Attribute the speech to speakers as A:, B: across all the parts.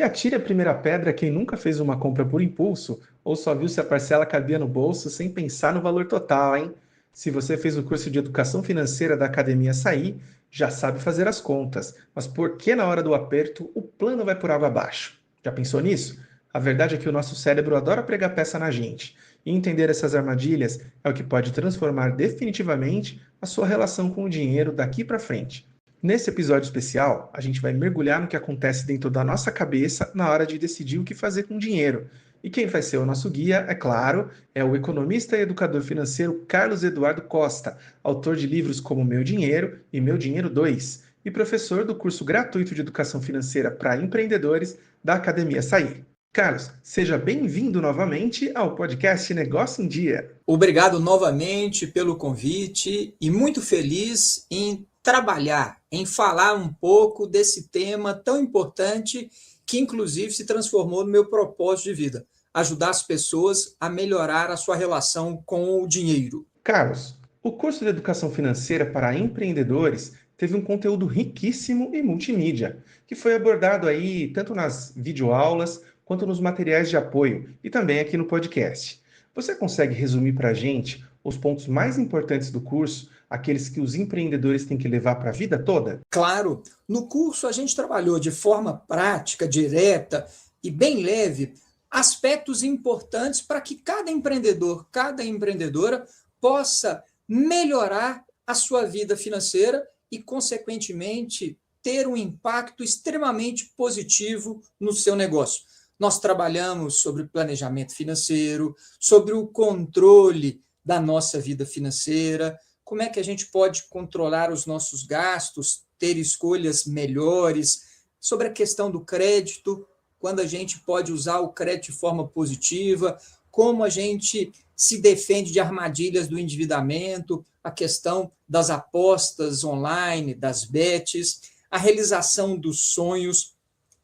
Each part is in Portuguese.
A: Que atire a primeira pedra quem nunca fez uma compra por impulso ou só viu se a parcela cabia no bolso sem pensar no valor total, hein? Se você fez o curso de Educação Financeira da Academia Açaí, já sabe fazer as contas, mas por que na hora do aperto o plano vai por água abaixo? Já pensou nisso? A verdade é que o nosso cérebro adora pregar peça na gente, e entender essas armadilhas é o que pode transformar definitivamente a sua relação com o dinheiro daqui para frente. Nesse episódio especial, a gente vai mergulhar no que acontece dentro da nossa cabeça na hora de decidir o que fazer com o dinheiro. E quem vai ser o nosso guia, é claro, é o economista e educador financeiro Carlos Eduardo Costa, autor de livros como Meu Dinheiro e Meu Dinheiro 2, e professor do curso gratuito de educação financeira para empreendedores da Academia Açaí. Carlos, seja bem-vindo novamente ao podcast Negócio em Dia.
B: Obrigado novamente pelo convite e muito feliz em trabalhar, em falar um pouco desse tema tão importante que, inclusive, se transformou no meu propósito de vida: ajudar as pessoas a melhorar a sua relação com o dinheiro.
A: Carlos, o curso de Educação Financeira para Empreendedores teve um conteúdo riquíssimo e multimídia, que foi abordado aí tanto nas videoaulas quanto nos materiais de apoio e também aqui no podcast. Você consegue resumir para a gente os pontos mais importantes do curso, aqueles que os empreendedores têm que levar para a vida toda?
B: Claro, no curso a gente trabalhou de forma prática, direta e bem leve aspectos importantes para que cada empreendedor, cada empreendedora possa melhorar a sua vida financeira e, consequentemente, ter um impacto extremamente positivo no seu negócio. Nós trabalhamos sobre planejamento financeiro, sobre o controle da nossa vida financeira, como é que a gente pode controlar os nossos gastos, ter escolhas melhores, sobre a questão do crédito, quando a gente pode usar o crédito de forma positiva, como a gente se defende de armadilhas do endividamento, a questão das apostas online, das bets, a realização dos sonhos,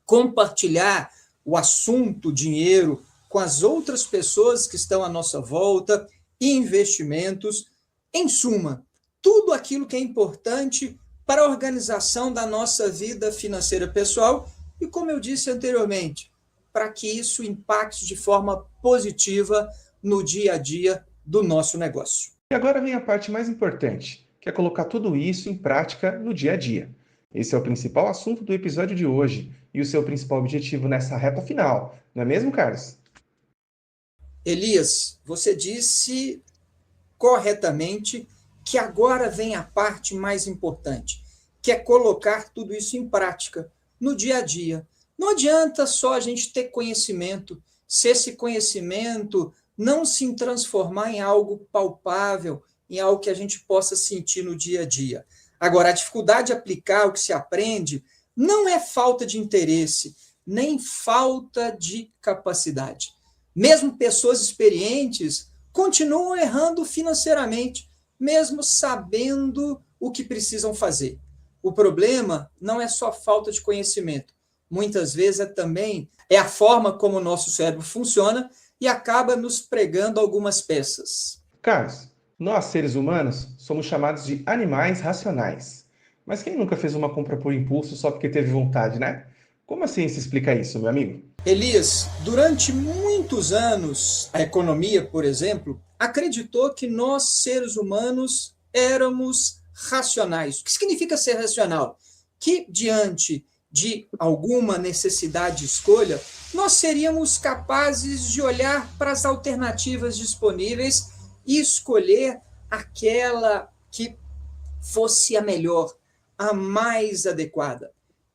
B: compartilhar o assunto dinheiro com as outras pessoas que estão à nossa volta, investimentos, em suma, tudo aquilo que é importante para a organização da nossa vida financeira pessoal e, como eu disse anteriormente, para que isso impacte de forma positiva no dia a dia do nosso negócio.
A: E agora vem a parte mais importante, que é colocar tudo isso em prática no dia a dia. Esse é o principal assunto do episódio de hoje e o seu principal objetivo nessa reta final, não é mesmo, Carlos?
B: Elias, você disse corretamente que agora vem a parte mais importante, que é colocar tudo isso em prática no dia a dia. Não adianta só a gente ter conhecimento, se esse conhecimento não se transformar em algo palpável, em algo que a gente possa sentir no dia a dia. Agora, a dificuldade de aplicar o que se aprende não é falta de interesse, nem falta de capacidade. Mesmo pessoas experientes continuam errando financeiramente, mesmo sabendo o que precisam fazer. O problema não é só falta de conhecimento. Muitas vezes também é a forma como o nosso cérebro funciona e acaba nos pregando algumas peças.
A: Carlos, nós seres humanos somos chamados de animais racionais. Mas quem nunca fez uma compra por impulso só porque teve vontade, né? Como a ciência explica isso, meu amigo?
B: Elias, durante muitos anos, a economia, por exemplo, acreditou que nós, seres humanos, éramos racionais. O que significa ser racional? Que, diante de alguma necessidade de escolha, nós seríamos capazes de olhar para as alternativas disponíveis e escolher aquela que fosse a melhor, a mais adequada.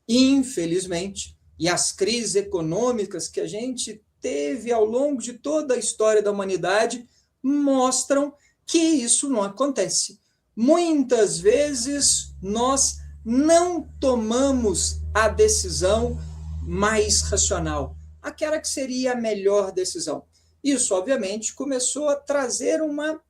B: Infelizmente, e as crises econômicas que a gente teve ao longo de toda a história da humanidade mostram que isso não acontece. Muitas vezes nós não tomamos a decisão mais racional, aquela que seria a melhor decisão. Isso, obviamente, começou a trazer uma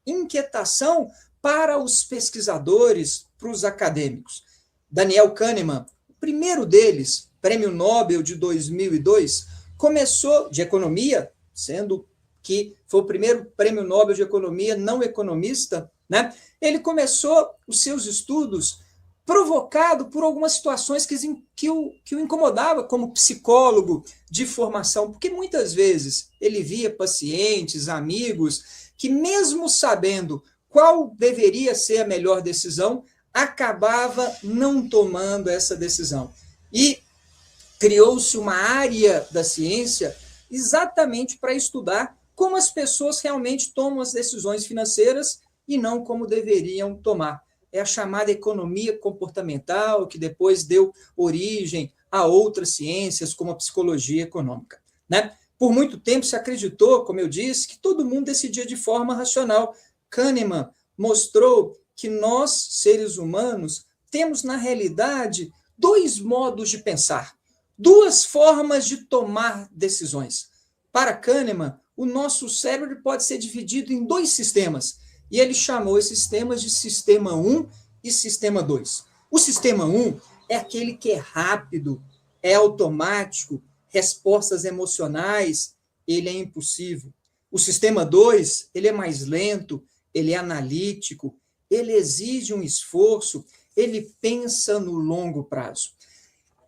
B: inquietação para os pesquisadores, para os acadêmicos. Daniel Kahneman, o primeiro deles, Prêmio Nobel de 2002, começou de economia, sendo que foi o primeiro prêmio Nobel de economia não economista, né? Ele começou os seus estudos provocado por algumas situações que o incomodava como psicólogo de formação, porque muitas vezes ele via pacientes, amigos, que mesmo sabendo qual deveria ser a melhor decisão, acabava não tomando essa decisão. E criou-se uma área da ciência exatamente para estudar como as pessoas realmente tomam as decisões financeiras e não como deveriam tomar. É a chamada economia comportamental, que depois deu origem a outras ciências, como a psicologia econômica. Né? Por muito tempo se acreditou, como eu disse, que todo mundo decidia de forma racional. Kahneman mostrou que nós, seres humanos, temos, na realidade, dois modos de pensar, duas formas de tomar decisões. Para Kahneman, o nosso cérebro pode ser dividido em dois sistemas, e ele chamou esses sistemas de sistema 1 e sistema 2. O sistema 1 é aquele que é rápido, é automático, respostas emocionais, ele é impulsivo. O sistema 2, ele é mais lento, ele é analítico, ele exige um esforço, ele pensa no longo prazo.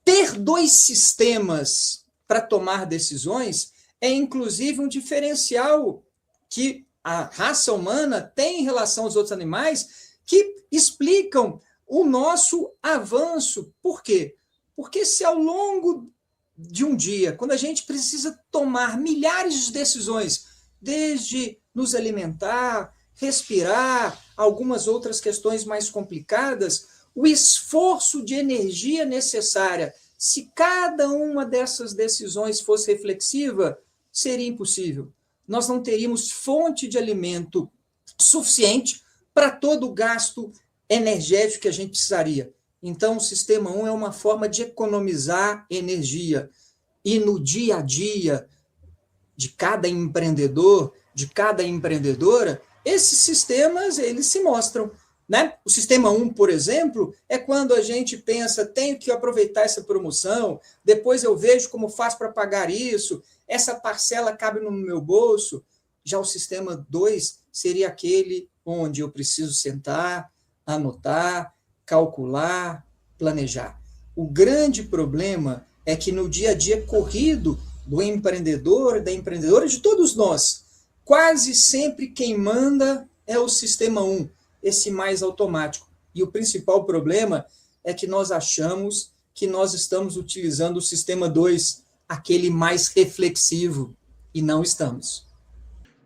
B: Ter dois sistemas para tomar decisões é, inclusive, um diferencial que a raça humana tem em relação aos outros animais que explicam o nosso avanço. Por quê? Porque se ao longo de um dia, quando a gente precisa tomar milhares de decisões, desde nos alimentar, respirar, algumas outras questões mais complicadas, o esforço de energia necessária, se cada uma dessas decisões fosse reflexiva, seria impossível. Nós não teríamos fonte de alimento suficiente para todo o gasto energético que a gente precisaria. Então, o sistema 1 é uma forma de economizar energia. E no dia a dia de cada empreendedor, de cada empreendedora, esses sistemas, eles se mostram. Né? O sistema 1, por exemplo, é quando a gente pensa, tenho que aproveitar essa promoção, depois eu vejo como faço para pagar isso, essa parcela cabe no meu bolso. Já o sistema 2 seria aquele onde eu preciso sentar, anotar, calcular, planejar. O grande problema é que no dia a dia corrido do empreendedor, da empreendedora, de todos nós, quase sempre quem manda é o sistema 1, esse mais automático. E o principal problema é que nós achamos que nós estamos utilizando o sistema 2, aquele mais reflexivo, e não estamos.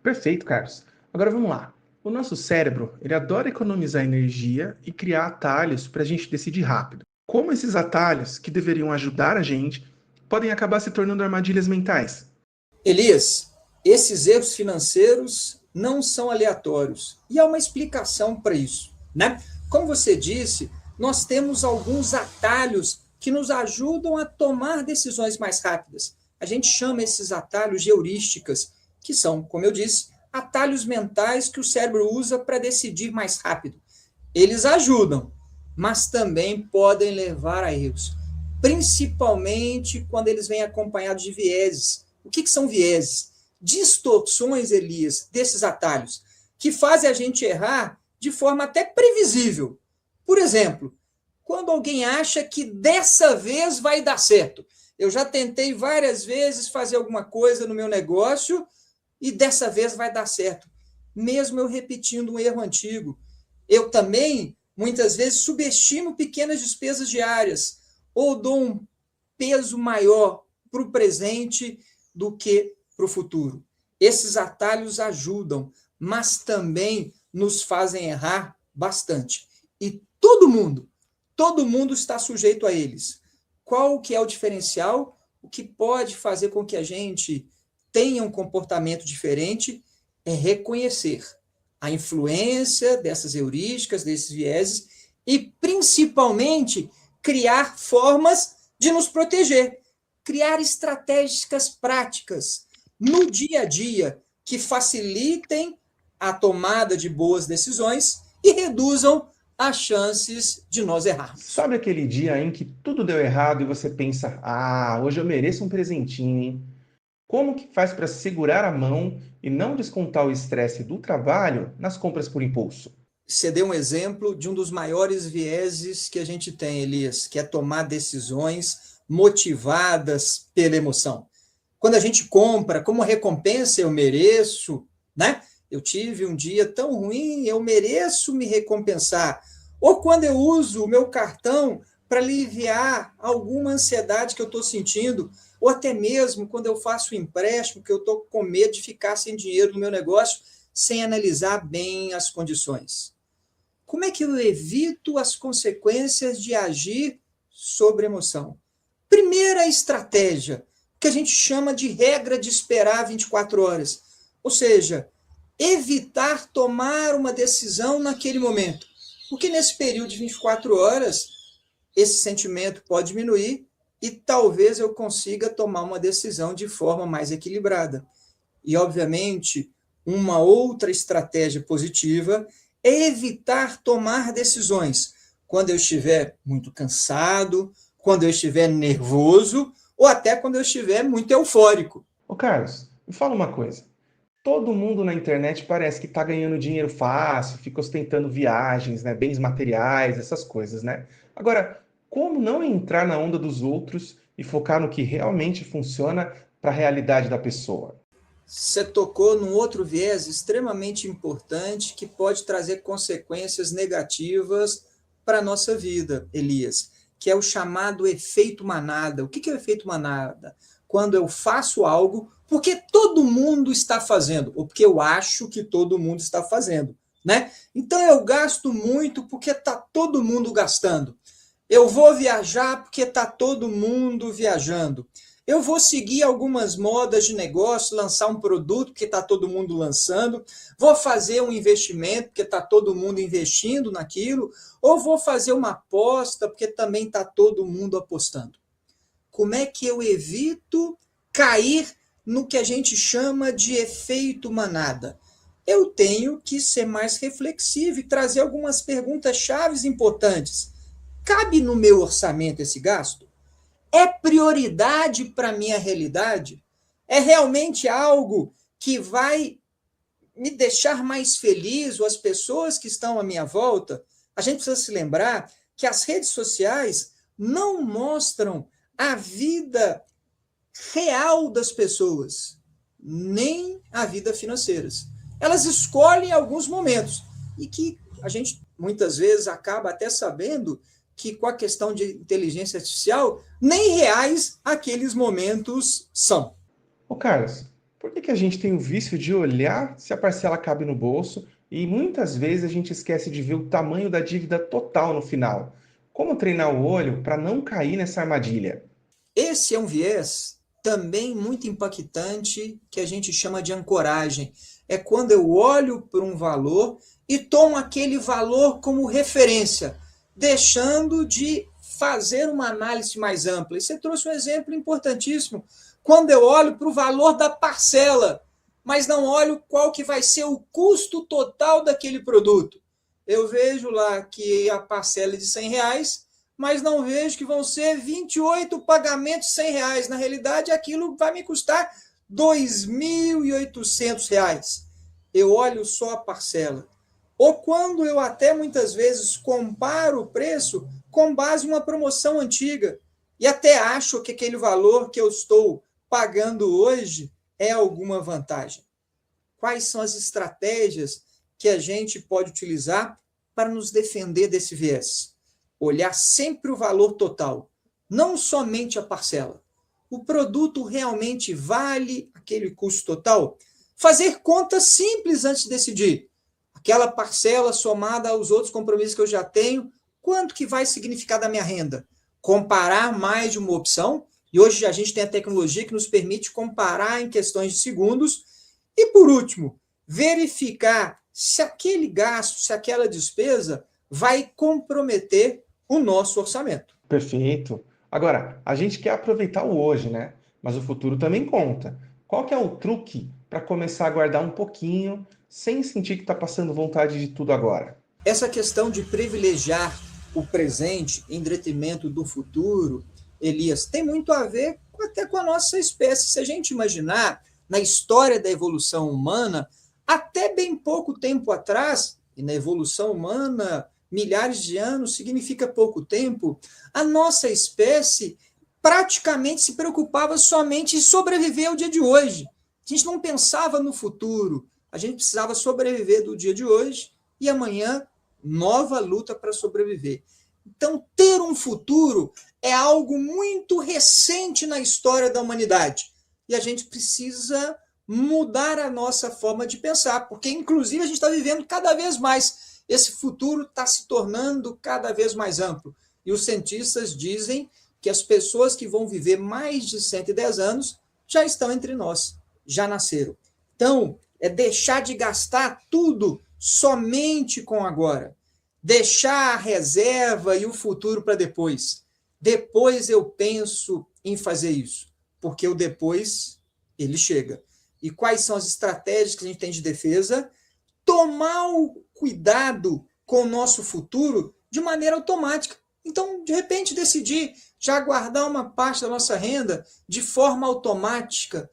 A: Perfeito, Carlos. Agora vamos lá. O nosso cérebro, ele adora economizar energia e criar atalhos para a gente decidir rápido. Como esses atalhos, que deveriam ajudar a gente, podem acabar se tornando armadilhas mentais?
B: Elias, esses erros financeiros não são aleatórios. E há uma explicação para isso. Né? Como você disse, nós temos alguns atalhos que nos ajudam a tomar decisões mais rápidas. A gente chama esses atalhos de heurísticas, que são, como eu disse, atalhos mentais que o cérebro usa para decidir mais rápido. Eles ajudam, mas também podem levar a erros, principalmente quando eles vêm acompanhados de vieses. O que são vieses? Distorções, Elias, desses atalhos, que fazem a gente errar de forma até previsível. Por exemplo, quando alguém acha que dessa vez vai dar certo. Eu já tentei várias vezes fazer alguma coisa no meu negócio e dessa vez vai dar certo, mesmo eu repetindo um erro antigo. Eu também, muitas vezes, subestimo pequenas despesas diárias ou dou um peso maior para o presente do que para o futuro. Esses atalhos ajudam, mas também nos fazem errar bastante. E todo mundo está sujeito a eles. Qual que é o diferencial? O que pode fazer com que a gente tenha um comportamento diferente é reconhecer a influência dessas heurísticas, desses vieses, e, principalmente, criar formas de nos proteger, criar estratégias práticas no dia a dia que facilitem a tomada de boas decisões e reduzam as chances de nós errarmos.
A: Sabe aquele dia em que tudo deu errado e você pensa, hoje eu mereço um presentinho, hein? Como que faz para segurar a mão e não descontar o estresse do trabalho nas compras por impulso?
B: Você deu um exemplo de um dos maiores vieses que a gente tem, Elias, que é tomar decisões motivadas pela emoção. Quando a gente compra, como recompensa, eu mereço, né? Eu tive um dia tão ruim, eu mereço me recompensar. Ou quando eu uso o meu cartão para aliviar alguma ansiedade que eu estou sentindo, ou até mesmo quando eu faço um empréstimo, que eu estou com medo de ficar sem dinheiro no meu negócio, sem analisar bem as condições. Como é que eu evito as consequências de agir sobre emoção? Primeira estratégia, que a gente chama de regra de esperar 24 horas. Ou seja, evitar tomar uma decisão naquele momento. Porque nesse período de 24 horas, esse sentimento pode diminuir e talvez eu consiga tomar uma decisão de forma mais equilibrada. E, obviamente, uma outra estratégia positiva é evitar tomar decisões quando eu estiver muito cansado, quando eu estiver nervoso ou até quando eu estiver muito eufórico.
A: Ô Carlos, me fala uma coisa. Todo mundo na internet parece que está ganhando dinheiro fácil, fica ostentando viagens, né, bens materiais, essas coisas, né? Agora, como não entrar na onda dos outros e focar no que realmente funciona para a realidade da pessoa?
B: Você tocou num outro viés extremamente importante que pode trazer consequências negativas para a nossa vida, Elias, que é o chamado efeito manada. O que é o efeito manada? Quando eu faço algo porque todo mundo está fazendo, ou porque eu acho que todo mundo está fazendo, né? Então eu gasto muito porque está todo mundo gastando. Eu vou viajar porque está todo mundo viajando. Eu vou seguir algumas modas de negócio, lançar um produto porque está todo mundo lançando, vou fazer um investimento porque está todo mundo investindo naquilo, ou vou fazer uma aposta porque também está todo mundo apostando. Como é que eu evito cair no que a gente chama de efeito manada? Eu tenho que ser mais reflexivo e trazer algumas perguntas chaves importantes. Cabe no meu orçamento esse gasto? É prioridade para a minha realidade? É realmente algo que vai me deixar mais feliz ou as pessoas que estão à minha volta? A gente precisa se lembrar que as redes sociais não mostram a vida real das pessoas, nem a vida financeira. Elas escolhem alguns momentos e que a gente muitas vezes acaba até sabendo que com a questão de inteligência artificial, nem reais aqueles momentos são.
A: Ô Carlos, por que a gente tem o vício de olhar se a parcela cabe no bolso e muitas vezes a gente esquece de ver o tamanho da dívida total no final? Como treinar o olho para não cair nessa armadilha?
B: Esse é um viés também muito impactante que a gente chama de ancoragem. É quando eu olho para um valor e tomo aquele valor como referência, deixando de fazer uma análise mais ampla. E você trouxe um exemplo importantíssimo. Quando eu olho para o valor da parcela, mas não olho qual que vai ser o custo total daquele produto. Eu vejo lá que a parcela é de R$ 100, mas não vejo que vão ser 28 pagamentos de R$ 100. Na realidade, aquilo vai me custar R$ 2.800. Eu olho só a parcela. Ou quando eu até muitas vezes comparo o preço com base em uma promoção antiga e até acho que aquele valor que eu estou pagando hoje é alguma vantagem. Quais são as estratégias que a gente pode utilizar para nos defender desse viés? Olhar sempre o valor total, não somente a parcela. O produto realmente vale aquele custo total? Fazer contas simples antes de decidir. Aquela parcela somada aos outros compromissos que eu já tenho, quanto que vai significar da minha renda? Comparar mais de uma opção, e hoje a gente tem a tecnologia que nos permite comparar em questões de segundos. E, por último, verificar se aquele gasto, se aquela despesa vai comprometer o nosso orçamento.
A: Perfeito. Agora, a gente quer aproveitar o hoje, né? Mas o futuro também conta. Qual que é o truque para começar a guardar um pouquinho sem sentir que está passando vontade de tudo agora?
B: Essa questão de privilegiar o presente em detrimento do futuro, Elias, tem muito a ver até com a nossa espécie. Se a gente imaginar na história da evolução humana, até bem pouco tempo atrás, e na evolução humana, milhares de anos significa pouco tempo, a nossa espécie praticamente se preocupava somente em sobreviver ao dia de hoje. A gente não pensava no futuro, a gente precisava sobreviver do dia de hoje e amanhã, nova luta para sobreviver. Então, ter um futuro é algo muito recente na história da humanidade. E a gente precisa mudar a nossa forma de pensar, porque, inclusive, a gente está vivendo cada vez mais. Esse futuro está se tornando cada vez mais amplo. E os cientistas dizem que as pessoas que vão viver mais de 110 anos já estão entre nós, já nasceram. Então, é deixar de gastar tudo somente com agora. Deixar a reserva e o futuro para depois. Depois eu penso em fazer isso, porque o depois, ele chega. E quais são as estratégias que a gente tem de defesa? Tomar o cuidado com o nosso futuro de maneira automática. Então, de repente, decidir já guardar uma parte da nossa renda de forma automática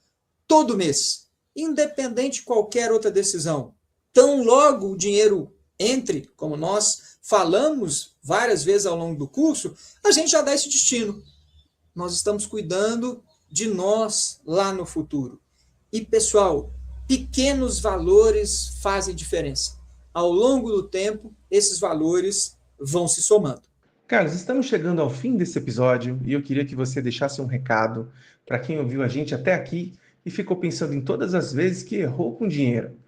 B: todo mês, independente de qualquer outra decisão. Tão logo o dinheiro entre, como nós falamos várias vezes ao longo do curso, a gente já dá esse destino. Nós estamos cuidando de nós lá no futuro. E, pessoal, pequenos valores fazem diferença. Ao longo do tempo, esses valores vão se somando.
A: Carlos, estamos chegando ao fim desse episódio e eu queria que você deixasse um recado para quem ouviu a gente até aqui e ficou pensando em todas as vezes que errou com dinheiro.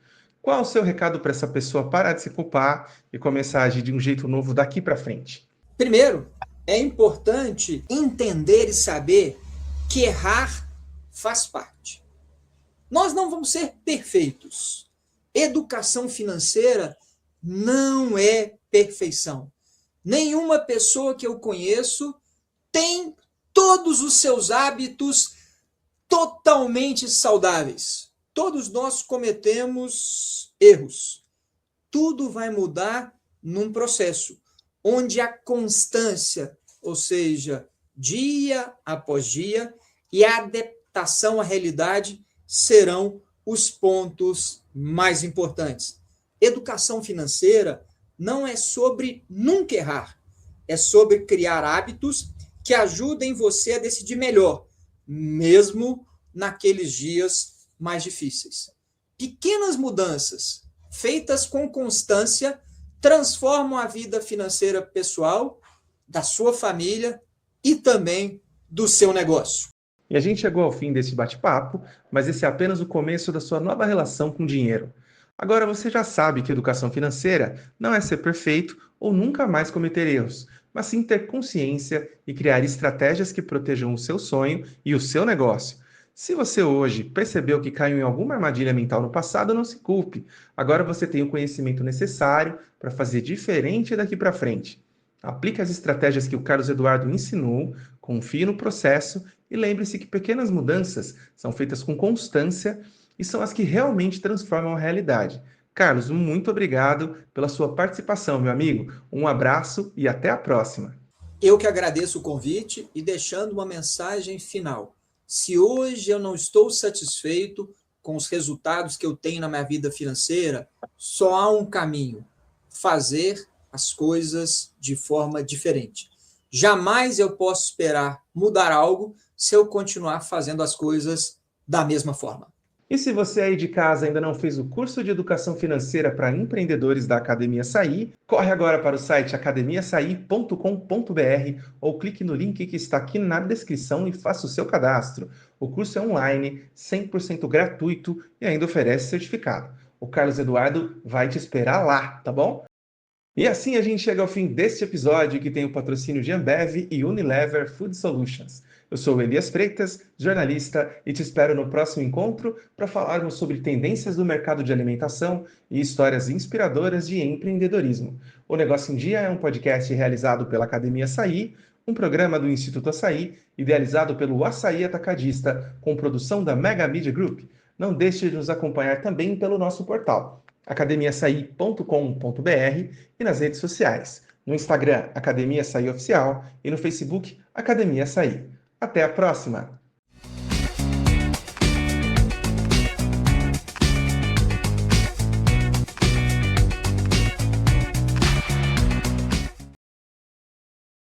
A: Qual é o seu recado para essa pessoa parar de se culpar e começar a agir de um jeito novo daqui para frente?
B: Primeiro, é importante entender e saber que errar faz parte. Nós não vamos ser perfeitos. Educação financeira não é perfeição. Nenhuma pessoa que eu conheço tem todos os seus hábitos totalmente saudáveis. Todos nós cometemos erros. Tudo vai mudar num processo onde a constância, ou seja, dia após dia, e a adaptação à realidade serão os pontos mais importantes. Educação financeira não é sobre nunca errar, é sobre criar hábitos que ajudem você a decidir melhor, mesmo naqueles dias mais difíceis. Pequenas mudanças feitas com constância transformam a vida financeira pessoal, da sua família e também do seu negócio.
A: E a gente chegou ao fim desse bate-papo, mas esse é apenas o começo da sua nova relação com o dinheiro. Agora você já sabe que educação financeira não é ser perfeito ou nunca mais cometer erros, mas sim ter consciência e criar estratégias que protejam o seu sonho e o seu negócio. Se você hoje percebeu que caiu em alguma armadilha mental no passado, não se culpe. Agora você tem o conhecimento necessário para fazer diferente daqui para frente. Aplique as estratégias que o Carlos Eduardo ensinou, confie no processo e lembre-se que pequenas mudanças são feitas com constância e são as que realmente transformam a realidade. Carlos, muito obrigado pela sua participação, meu amigo. Um abraço e até a próxima.
B: Eu que agradeço o convite e deixando uma mensagem final. Se hoje eu não estou satisfeito com os resultados que eu tenho na minha vida financeira, só há um caminho: fazer as coisas de forma diferente. Jamais eu posso esperar mudar algo se eu continuar fazendo as coisas da mesma forma.
A: E se você aí de casa ainda não fez o curso de Educação Financeira para empreendedores da Academia Açaí, corre agora para o site academiaçaí.com.br ou clique no link que está aqui na descrição e faça o seu cadastro. O curso é online, 100% gratuito e ainda oferece certificado. O Carlos Eduardo vai te esperar lá, tá bom? E assim a gente chega ao fim deste episódio que tem o patrocínio de Ambev e Unilever Food Solutions. Eu sou o Elias Freitas, jornalista, e te espero no próximo encontro para falarmos sobre tendências do mercado de alimentação e histórias inspiradoras de empreendedorismo. O Negócio em Dia é um podcast realizado pela Academia Açaí, um programa do Instituto Açaí, idealizado pelo Açaí Atacadista, com produção da Mega Media Group. Não deixe de nos acompanhar também pelo nosso portal academiaçaí.com.br e nas redes sociais, no Instagram Academia Açaí Oficial e no Facebook Academia Açaí. Até a próxima!